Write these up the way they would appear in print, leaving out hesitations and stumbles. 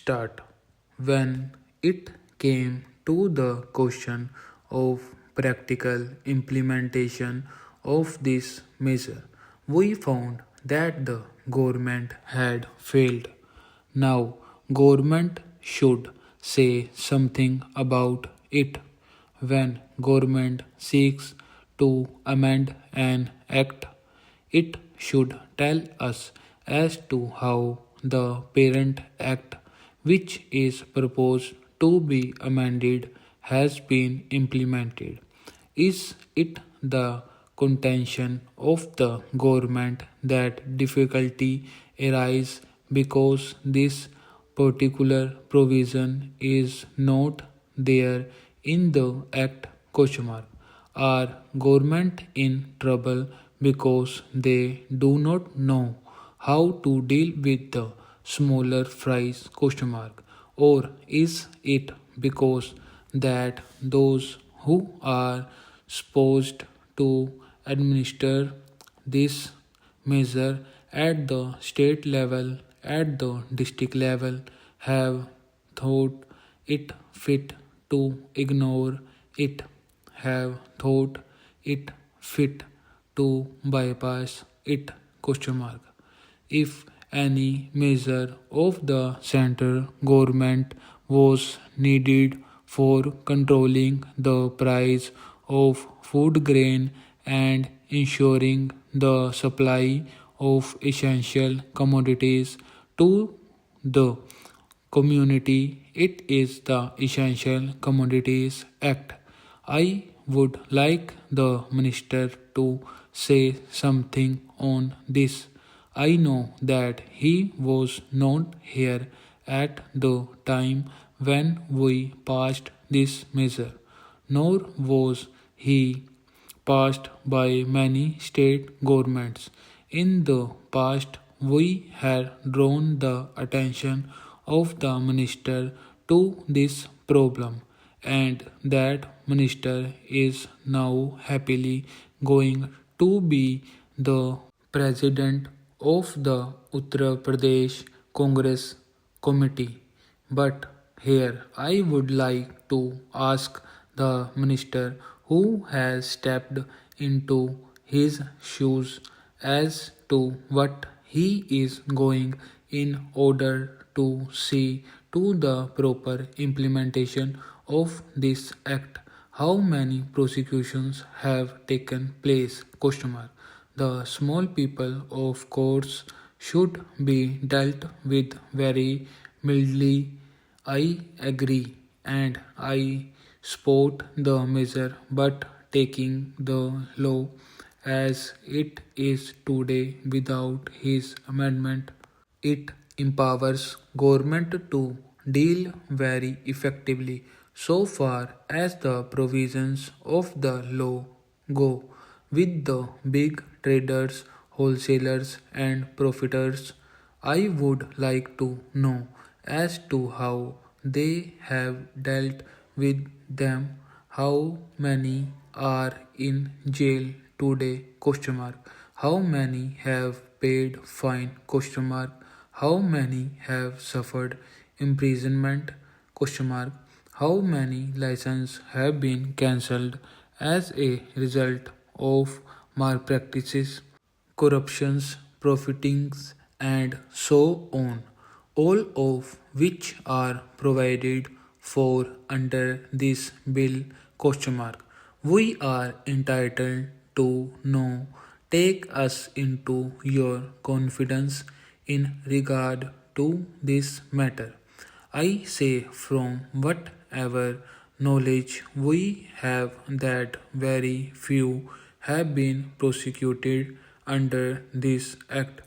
start. When it came to the question of practical implementation of this measure, we found that the government had failed. Now, government should say something about it. When government seeks to amend an act, it should tell us as to how the parent act, which is proposed to be amended, has been implemented. Is it the contention of the government that difficulty arises because this particular provision is not there in the act? Question mark. Are government in trouble because they do not know how to deal with the smaller fries? Question mark. Or is it because that those who are supposed to administer this measure at the state level, at the district level, have thought it fit to ignore it, have thought it fit to bypass it? Question mark. If any measure of the central government was needed for controlling the price of food grain and ensuring the supply of essential commodities to the community, it is the Essential Commodities Act. I would like the minister to say something on this. I know that he was not here at the time when we passed this measure, nor was he passed by many state governments. In the past, we had drawn the attention of the minister to this problem, and that minister is now happily going to be the president of the Uttar Pradesh Congress Committee. But here I would like to ask the minister who has stepped into his shoes as to what he is going in order to see to the proper implementation of this act. How many prosecutions have taken place? Question mark. The small people, of course, should be dealt with very mildly. I agree and I support the measure, but taking the law as it is today without his amendment, it empowers government to deal very effectively so far as the provisions of the law go with the big traders, wholesalers, and profiteers. I would like to know as to how they have dealt with them, how many are in jail today? Question mark. How many have paid fine? Question mark. How many have suffered imprisonment? Question mark. How many licenses have been cancelled as a result of malpractices, corruptions, profitings, and so on, all of which are provided for under this bill? Question mark. We are entitled to know. Take us into your confidence in regard to this matter. I say from whatever knowledge we have that very few have been prosecuted under this act.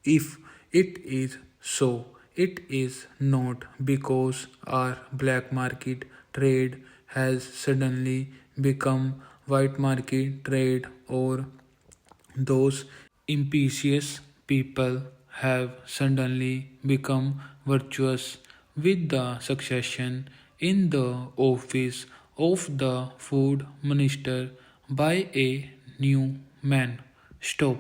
If it is so, it is not because our black market trade has suddenly become white market trade or those impious people have suddenly become virtuous with the succession in the office of the food minister by a new man. Stop.